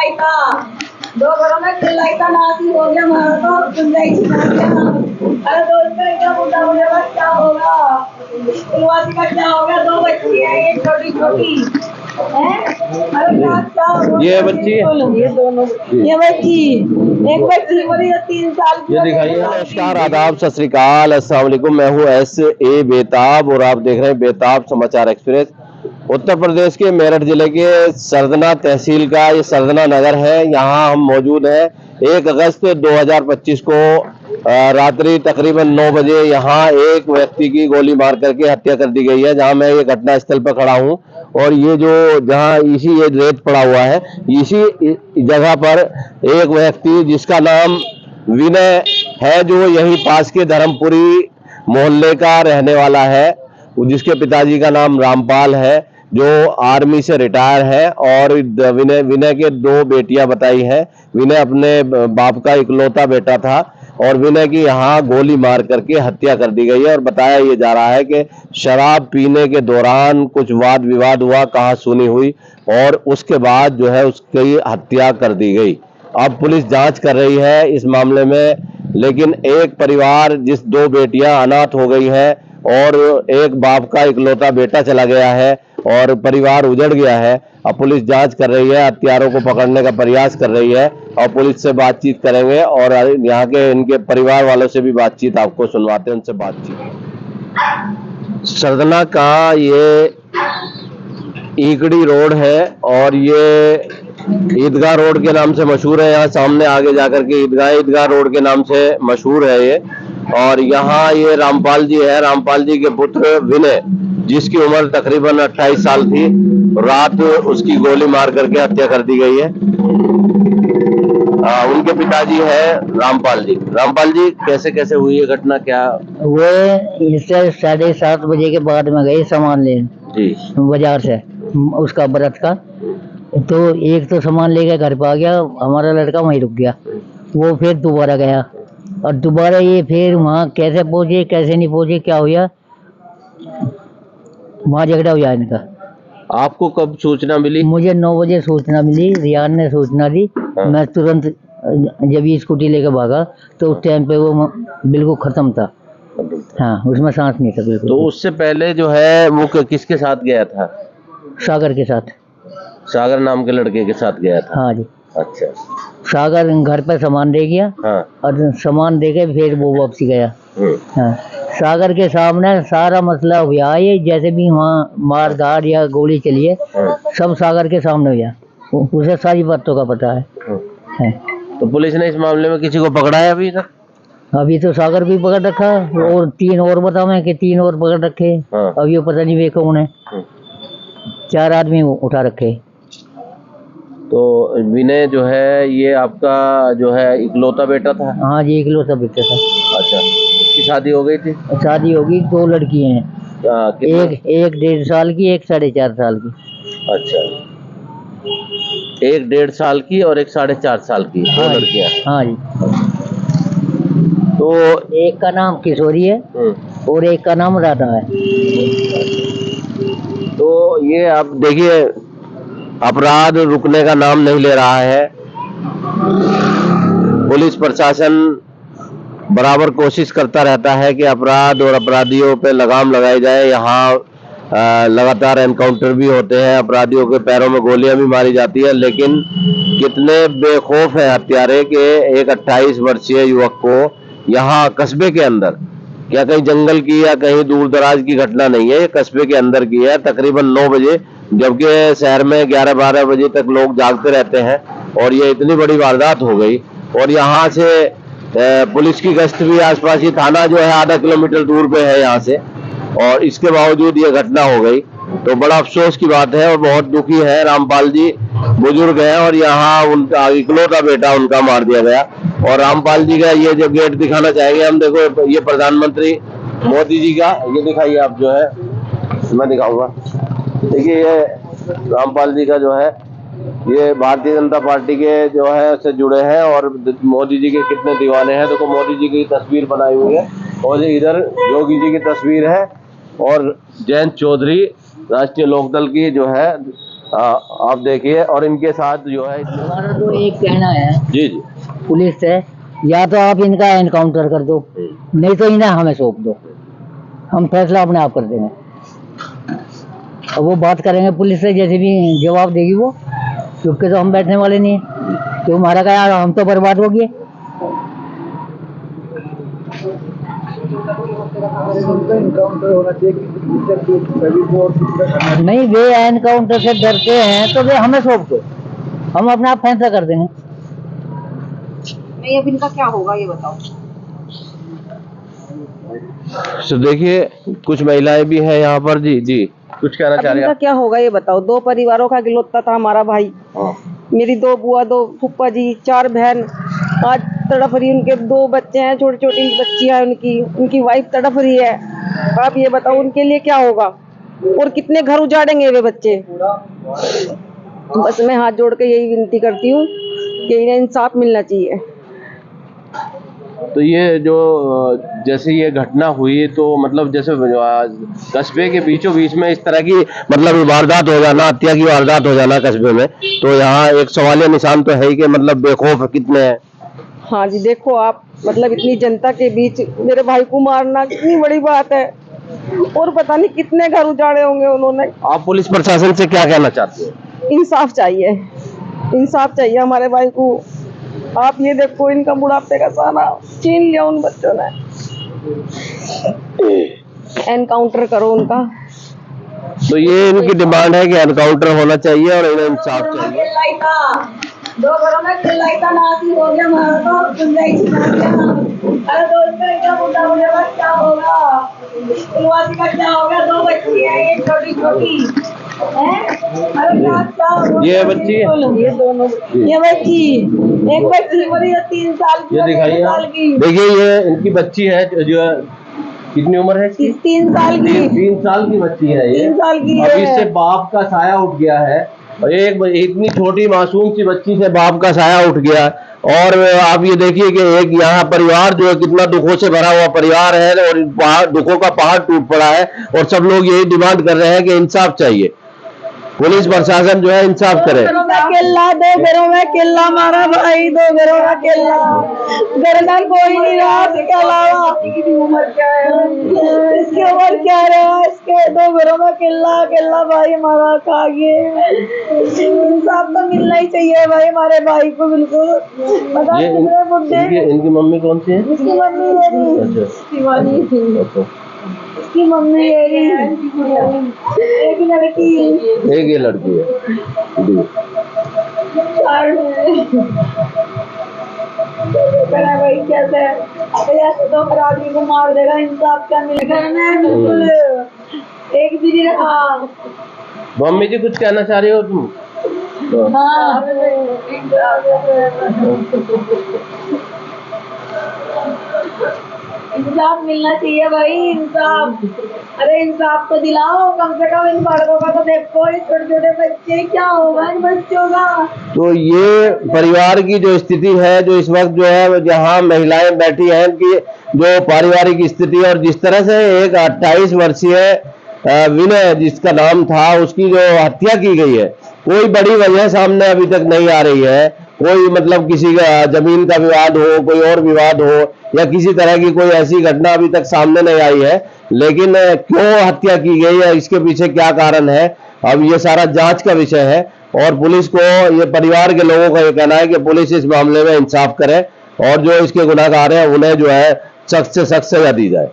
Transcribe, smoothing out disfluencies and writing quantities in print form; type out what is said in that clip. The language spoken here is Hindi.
चिल्लाई था, 2 घरों में चिल्लाई था, नासी हो गया हमारा तो चिल्लाई छिपा गया। अरे दोस्त का क्या मुद्दा हो गया, क्या होगा स्कूलवासी का, क्या होगा? 2 बच्ची है, एक छोटी छोटी है। अरे क्या ये बच्ची, ये दोनों, ये बच्ची, एक बच्ची बड़ी 3 साल की। ये दिखाइए। नमस्कार, आदाब, सत श्री अकाल, अस्सलाम वालेकुम। मैं हूँ S.A. बेताब और आप देख रहे हैं बेताब समाचार एक्सप्रेस। उत्तर प्रदेश के मेरठ जिले के सरदना तहसील का ये सरदना नगर है, यहाँ हम मौजूद हैं। 1 अगस्त 2025 को रात्रि तकरीबन 9 बजे यहाँ एक व्यक्ति की गोली मार करके हत्या कर दी गई है। जहाँ मैं ये घटना स्थल पर खड़ा हूँ और ये जो जहाँ इसी ये रेत पड़ा हुआ है, इसी जगह पर एक व्यक्ति जिसका नाम विनय है, जो यहीं पास के धर्मपुरी मोहल्ले का रहने वाला है, जिसके पिताजी का नाम रामपाल है, जो आर्मी से रिटायर है। और विनय के 2 बेटियां बताई हैं। विनय अपने बाप का इकलौता बेटा था और विनय की यहाँ गोली मार करके हत्या कर दी गई है। और बताया ये जा रहा है कि शराब पीने के दौरान कुछ वाद विवाद हुआ, कहा सुनी हुई, और उसके बाद जो है उसकी हत्या कर दी गई। अब पुलिस जांच कर रही है इस मामले में, लेकिन एक परिवार जिस 2 बेटियां अनाथ हो गई हैं और एक बाप का इकलौता बेटा चला गया है और परिवार उजड़ गया है। अब पुलिस जांच कर रही है, हत्यारों को पकड़ने का प्रयास कर रही है और पुलिस से बातचीत करेंगे और यहाँ के इनके परिवार वालों से भी बातचीत आपको सुनवाते हैं, उनसे बातचीत। सरदना का ये ईकड़ी रोड है और ये ईदगाह रोड के नाम से मशहूर है। यहाँ सामने आगे जाकर के ईदगाह रोड के नाम से मशहूर है ये। और यहाँ ये रामपाल जी है, रामपाल जी के पुत्र विनय, जिसकी उम्र तकरीबन 28 साल थी। रात उसकी गोली मार करके हत्या कर दी गई है। उनके पिताजी है रामपाल जी। रामपाल जी, कैसे कैसे हुई ये घटना, क्या? वो इससे 7:30 बजे के बाद में गए सामान लेने जी बाजार से, उसका व्रत का। तो एक तो सामान लेके घर पे आ गया, हमारा लड़का वहीं रुक गया। वो फिर दोबारा गया और दोबारा ये फिर वहाँ कैसे पहुंचे कैसे नहीं पहुंचे, क्या हुआ, वहाँ झगड़ा हुआ इनका। आपको कब सूचना मिली? मुझे 9 बजे सूचना मिली, रियान ने सूचना दी। मैं तुरंत जब ये स्कूटी लेके भागा तो उस टाइम पे वो बिल्कुल खत्म था। हाँ, उसमें सांस नहीं था बिल्कुल। तो उससे पहले जो है वो किसके साथ गया था? सागर के साथ। सागर नाम के लड़के के साथ गया था? हाँ जी। अच्छा। सागर घर पे सामान दे गया। हाँ। और सामान दे के फिर वो वापसी गया। हाँ, सागर के सामने सारा मसला हुआ। ये जैसे भी वहाँ मार धाड़ या गोली चली है, सब सागर के सामने हुआ। उसे सारी बातों का पता है। तो पुलिस ने इस मामले में किसी को पकड़ा है अभी तक? अभी तो सागर भी पकड़ रखा और 3 और बताओ कि 3 और पकड़ रखे। अब ये पता नहीं वे कौन है। 4 आदमी उठा रखे। तो विनय जो है ये आपका जो है इकलौता बेटा था? हाँ जी, इकलौता बेटा था। अच्छा, इसकी शादी हो गई थी? शादी होगी, 2 लड़की हैं। एक 1.5 साल की, एक 4.5 साल की। अच्छा, एक 1.5 साल की और एक 4.5 साल की, 2 लड़कियां। हाँ जी। तो एक का नाम किशोरी है और एक का नाम राधा है। तो ये आप देखिए, अपराध रुकने का नाम नहीं ले रहा है। पुलिस प्रशासन बराबर कोशिश करता रहता है कि अपराध और अपराधियों पे लगाम लगाई जाए। यहाँ लगातार एनकाउंटर भी होते हैं, अपराधियों के पैरों में गोलियां भी मारी जाती है, लेकिन कितने बेखौफ हैं हत्यारे के एक 28 वर्षीय युवक को यहाँ कस्बे के अंदर, क्या कहीं जंगल की या कहीं दूर दराज की घटना नहीं है, ये कस्बे के अंदर की है। तकरीबन 9 बजे, जबकि शहर में 11-12 बजे तक लोग जागते रहते हैं, और ये इतनी बड़ी वारदात हो गई। और यहाँ से पुलिस की गश्त भी, आसपास ये थाना जो है आधा किलोमीटर दूर पे है यहाँ से, और इसके बावजूद ये घटना हो गई। तो बड़ा अफसोस की बात है और बहुत दुखी है। रामपाल जी बुजुर्ग हैं और यहाँ उनका इकलौता बेटा उनका मार दिया गया। और रामपाल जी का ये जो गेट दिखाना चाहेंगे हम, देखो ये प्रधानमंत्री मोदी जी का, ये दिखाइए आप, जो है मैं दिखाऊंगा। देखिए ये रामपाल जी का जो है, ये भारतीय जनता पार्टी के जो है से जुड़े हैं और मोदी जी के कितने दीवाने हैं। देखो मोदी जी की तस्वीर बनाई हुई है और इधर योगी जी की तस्वीर है और जयंत चौधरी राष्ट्रीय लोकदल की जो है आप देखिए, और इनके साथ जो है हमारा तो एक कहना है जी जी पुलिस से, या तो आप इनका एनकाउंटर कर दो, नहीं तो इन्हें हमें सौंप दो, हम फैसला अपने आप कर देंगे। और वो बात करेंगे पुलिस से, जैसे भी जवाब देगी वो, चुप के तो हम बैठने वाले नहीं है। तो हमारा क्या यार, हम तो बर्बाद हो गए। नहीं, वे एनकाउंटर से डरते हैं तो वे हमें सौंप दो, हम अपने आप फैसला कर देंगे। नहीं, अब इनका क्या होगा ये बताओ। तो देखिए कुछ महिलाएं भी हैं यहाँ पर। जी जी, कुछ कहना अब चाह रहे इनका हैं क्या होगा ये बताओ। 2 परिवारों का गिलोता था हमारा भाई, आप? मेरी 2 बुआ, 2 फूफा जी, 4 बहन, आज तड़प रही। उनके 2 बच्चे हैं, छोटी छोटी बच्चियां हैं उनकी वाइफ तड़प रही है। आप ये बताओ उनके लिए क्या होगा, और कितने घर उजाड़ेंगे वे बच्चे। बस मैं हाथ जोड़ के यही विनती करती हूँ कि इन्हें इंसाफ मिलना चाहिए। तो ये जो जैसे ये घटना हुई, तो मतलब जैसे कस्बे के बीचों बीच में इस तरह की मतलब वारदात हो जाना, हत्या की वारदात हो जाना कस्बे में, तो यहाँ एक सवालिया निशान तो है ही कि मतलब बेखौफ कितने हैं। हाँ जी, देखो आप, मतलब इतनी जनता के बीच मेरे भाई को मारना कितनी बड़ी बात है, और पता नहीं कितने घर उजाड़े होंगे उन्होंने। आप पुलिस प्रशासन से क्या कहना चाहते हैं? इंसाफ चाहिए, इंसाफ चाहिए हमारे भाई को। आप ये देखो, इनका बुढ़ापे का सारा छीन लिया उन बच्चों ने। एनकाउंटर करो उनका। तो ये इनकी डिमांड है कि एनकाउंटर होना चाहिए और इन्हें इंसाफ चाहिए। 2 घरों में चिल्लाइता नासी हो गया हमारा तो गुंजाई छिना गया। अरे दोस्त का क्या मुद्दा मुझे बस क्या होगा, कुलवासी का क्या होगा। 2 बच्ची है, एक छोटी छोटी है। अरे क्या होगा? ये बच्ची है? ये दोनों, ये बच्ची, एक बच्ची बड़ी है 3 साल की, ये दिखाइए साल की। देखिए, ये इनकी बच्ची है जो कितनी उम्र है इसकी? 3 साल की। 3 साल की बच्ची है ये। 3 साल की अभी है। इससे बाप का साया उठ गया है, और एक इतनी छोटी मासूम सी बच्ची से बाप का साया उठ गया। और आप ये देखिए कि एक यहाँ परिवार जो है कितना दुखों से भरा हुआ परिवार है, और दुखों का पहाड़ टूट पड़ा है, और सब लोग यही डिमांड कर रहे हैं कि इंसाफ चाहिए, पुलिस प्रशासन जो है इंसाफ करे। 2 घरों में किल्ला मारा भाई, 2 घरों में किल्ला, घर में कोई नहीं रहा इसके अलावा। उम्र क्या है इसकी, उम्र क्या रहा इसके। 2 घरों में किल्ला भाई हमारा खा गए। इंसाफ तो मिलना ही चाहिए भाई हमारे भाई को, बिल्कुल। पता ये कितने बुड्ढे। इनकी मम्मी कौन सी है? इसकी मम्मी मेरी अच्छा। शिवानी, अच्छा। इसकी मम्मी मेरी, एक लड़की, एक ये लड़की है जी। बड़ा भाई कैसे ऐसे तो हर आदमी को मार देगा, इंसाफ क्या मिलेगा। मैं बिल्कुल एक भी नहीं रखा। मम्मी जी कुछ कहना चाह रही हो तुम? हाँ, इंसाफ मिलना चाहिए भाई, इंसाफ। अरे इंसाफ तो दिलाओ कम से कम। इन लड़कों का तो देखो, ये छोटे छोटे बच्चे, क्या होगा इन बच्चों का। तो ये परिवार की जो स्थिति है, जो इस वक्त जो है जहां महिलाएं बैठी हैं, कि जो पारिवारिक स्थिति, और जिस तरह से एक 28 वर्षीय विनय जिसका नाम था, उसकी जो हत्या की गई है, कोई बड़ी वजह सामने अभी तक नहीं आ रही है। कोई मतलब किसी का जमीन का विवाद हो, कोई और विवाद हो, या किसी तरह की कोई ऐसी घटना अभी तक सामने नहीं आई है। लेकिन क्यों हत्या की गई है, इसके पीछे क्या कारण है, अब ये सारा जांच का विषय है। और पुलिस को, ये परिवार के लोगों का ये कहना है कि पुलिस इस मामले में इंसाफ करे, और जो इसके गुनाहगार हैं उन्हें जो है सख्त से सख्त सजा दी जाए।